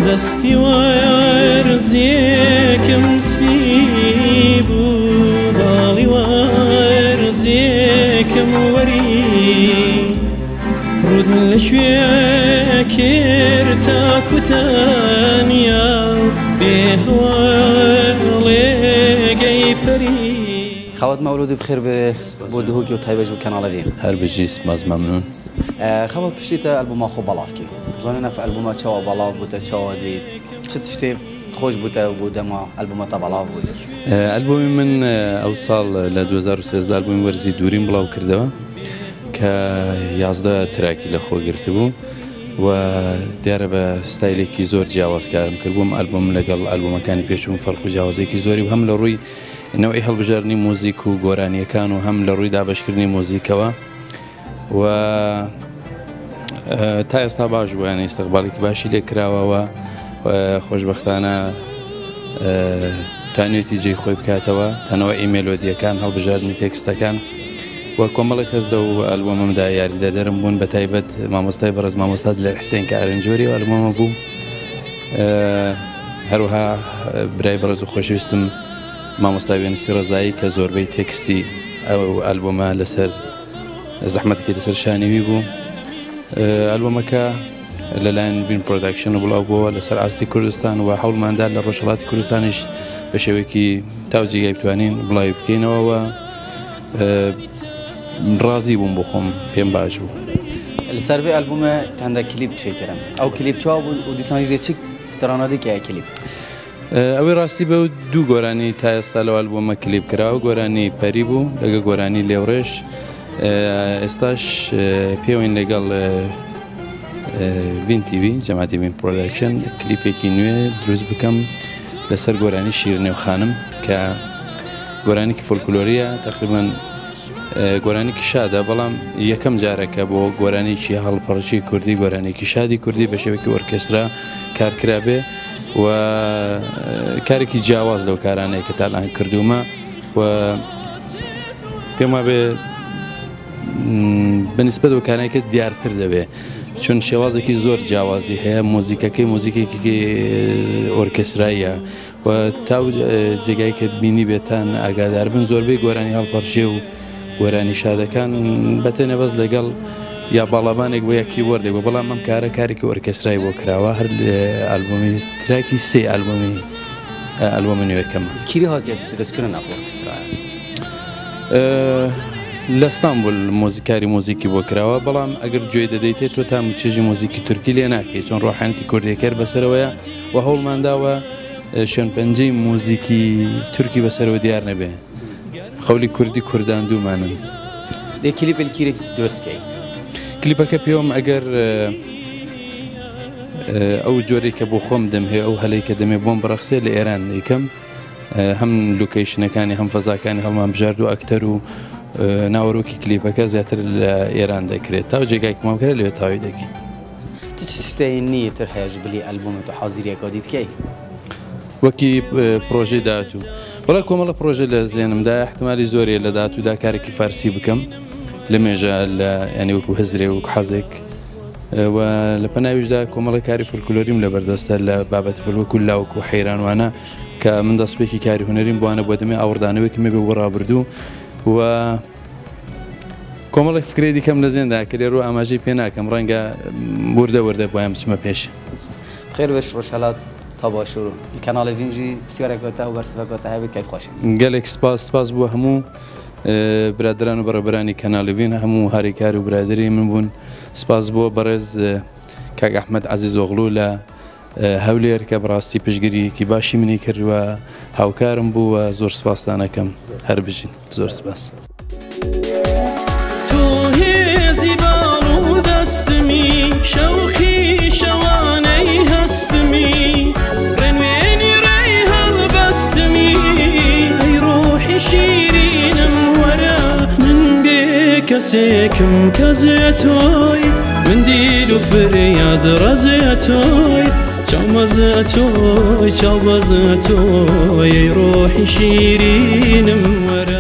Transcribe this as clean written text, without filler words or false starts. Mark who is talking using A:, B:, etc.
A: دەستی وەرزێکم سپی بوو باڵی وەرزێکم وەری ڕود لە شوێ کرد تاکو تەنیا بێ هەواڵێگەی پەری.
B: خەوت مەولود بخێر بێ بۆ دهۆکی و تایبەش بە کەناڵەوێ
C: هەر بژی سپاس مەمنون.
B: خەوت پشتیتە ئەلبوما خۆ بەڵاوکی بزانێ نەف ئەلبوما چاوە بەڵاو بووتە چاوە دیت چ شتێ خۆش بووتە بۆ دەما ئەلبومە تا بەڵاو بوو؟
C: ئەلبومی من ئەو ساڵ لە 2013 ئەلبومی وەرزی دووریم بڵاو کردەوە کە 11 تراکی لە خۆ گرتبوو و دیارە بە ستایلێکی زۆر جیاوازکارم کردبووم. ئەلبوم لەگەڵ ئەلبومەکانی پێشوم فەرق و جیاوازێکی زۆری و هەم لە ڕووی نەوەی هەڵبژاردننی موزیک و گۆرانیەکان و هەم لە ڕووی دابەشکردنی موزیکەوە و تا ئێستا باش بوو، یانە ئیستیقباڵێکی باشی لێ کراوەوە خۆشبەختانە توانێتی جێی خۆی بکاتەوە تەنەوە ئیمێلۆدیەکان هەڵبژاردننی تێکستەکان و کۆمەڵی کەس دە و ئەلبومەمدا یاریدەدەرم بوون بە تایبەت مامۆستای بەڕێز مامۆستا لە حسێن کارنجۆری و ئەلبومە بوو. هەروەها برای بەڕێز و خۆشەویستم مامۆستای وێنسی ڕەزایی کە زۆربەی تێکستی ئەو ئەلبومە لەسەر زەحمەتێکی لەسەر شانیوی بوو. ئەلبومەکە لەلایەن بین پرۆداکشن و بڵاو بووە لەسەر ئاستی کوردستان و هەوڵماندا لە ڕۆژهەڵاتی کوردستانیش بە شێوەیەکی تاوجێگای بتوانین بڵاوی بکەینەوە و ڕازی بووم بۆ خۆم پێم باش بوو.
B: لەسەر بێ ئەلبومە هەندێک کلیپ چێکردن ئەو کلیپ چاو بوون و دیسانیش لێ چ سترانەدێکی کلیپ؟
C: ئەوەی ڕاستی بە و دوو گۆرانی تا ئێستا لەو ئەلبومە کلیپ کراوە، گۆرانی پەری بوو لەگە گۆرانی لێوڕێژ. ئێستاش پێوین لەگەڵ بین تیڤی جەماعەتی بین پرۆداکشن کلیپێکی نوێ دروست بکەم لەسەر گۆرانی شیرنێ و خانم کە گۆرانێکی فۆلکلۆریە تقریبان گۆرانێکی شادە بەڵام یەکەم جارەکە بۆ گۆرانێکی هەڵپەڕکی کوردی گۆرانێکی شادی کوردی بە شێوەیەکی ئۆرکێسترا کارکرابێ و کارێکی جیاواز لەو کارانەیە کە تاالان کردومە و پێم وابێ بەنسبەت بە کارانێکە دیارتر دەبێ چون شێوازێکی زۆر جیاوازی هەیە مۆزیکەکەی مۆزیکێکی ئۆرکێستراییە و تا جێگای کە بینی بێتان ئاگادار بن زۆربەی گۆرانی هەڵپەرژێ و گۆرانی شادەکان بەتەنێ بەس لەگەڵ یا باڵابانێک بۆ یەکی وەردێک بۆ بەڵام ئەم کارە کارێکی ئۆرکێسترایی بۆ کراوە هەر ئەلبومی تراکی سێ ئەلبومە نوێیەکەمە.
B: کیری هاتیە دەستکردن ئەو ئۆرکێسترایە؟
C: لە ئەستانبول مۆزیکاری مۆزیکی بۆ کراوە بەڵام ئەگەر گوێی دەدەیتێت تۆ تا چێژی مۆزیکی تورکی لێ ناکەیت چۆن ڕۆحانەتی کوردیەکەر بەسەرەوەیە و هەوڵمانداوە شوێن پەنجەی مۆزیکی تورکی بەسەرەوە دیار نەبێ خەولی کوردی کوردان دوومانن.
B: لێ کلیپێک کیرێک دروستکەی
C: کلیپەکە پێوەم ئەگەر ئەو جۆرێک کە بۆ خۆم دەمهەیە ئەو هەلەی کە دەمێ بۆم بڕەخسێ لە ئێران دیکەم هەم لوکیشنەکانی هەم فەزاکانی هەڵمان بژارد و ئەکتەر و ناوەڕۆکی کلیپەکە زیاتر لە ئێران دەکرێت تا جێگایکمام کرێت لێ تاوی دەکەین.
B: چ شتێکی نیە تر هەیە بلی ئەلبومت و حازیریەکە دیتکەی
C: وەکی پرۆژەی داهاتوو؟ وەڵا کۆمەڵە پرۆژە لە زێنمدا احتمالی زۆرێ لە داهاتوودا کارێکی فارسی بکەم لە مێژە لە ینی وەکو هەزرێ وەکو حەزێک و لە پەناویشدا کۆمەڵی کاری فولکلۆریم لە بەردەستە لە بابەتی وەکو لاوەکو حەیرانوانە کە من دەستپێکی کاری هونەریم بوانە بۆ دەمێ ئاوردانەوەکی مێ بێ بۆ ڕابردوو و کۆمەڵێک فکرێ دیکەم لە زێندا کە لێ ڕوو ئاماژەی پێ ناکەم ڕەنگە وردە وەردە بۆیان بچمە پێش.
B: خێر بەش ڕۆژهەڵات تا باشوور کەناڵی ڤینژی پرسیارێکەوە و بەرسەکەوتە هەبێت کەی خۆشی
C: گەلێک سپاس بووە هەموو برادران و بەڕێبەرانی کەناڵی ڤین هەموو هاریکاری و برادری من بوون. سپاس بووە بەڕێز کاک ئەحمەد عەزیزۆغڵو لە هەولێر کە بەڕاستی پشتگیریەکی باشی منی کردووە هاوکارم بوو و زۆر سپاسدانەکەم هەر بژین زۆر سپاس.
A: تۆ هێزی باڵ و دەستمی شەوقی شەوانەی هەستمی ڕێنوێنی ڕێی هەڵبەستمی ئەی ڕۆحی شیرینم وەرە من بێ کەسێکم کەزێ تۆی من دیل و فریاد ڕەزێ تۆی چاومەزە تۆی چاوبەزە تۆی ئەی ڕۆحی شیرینم وەرە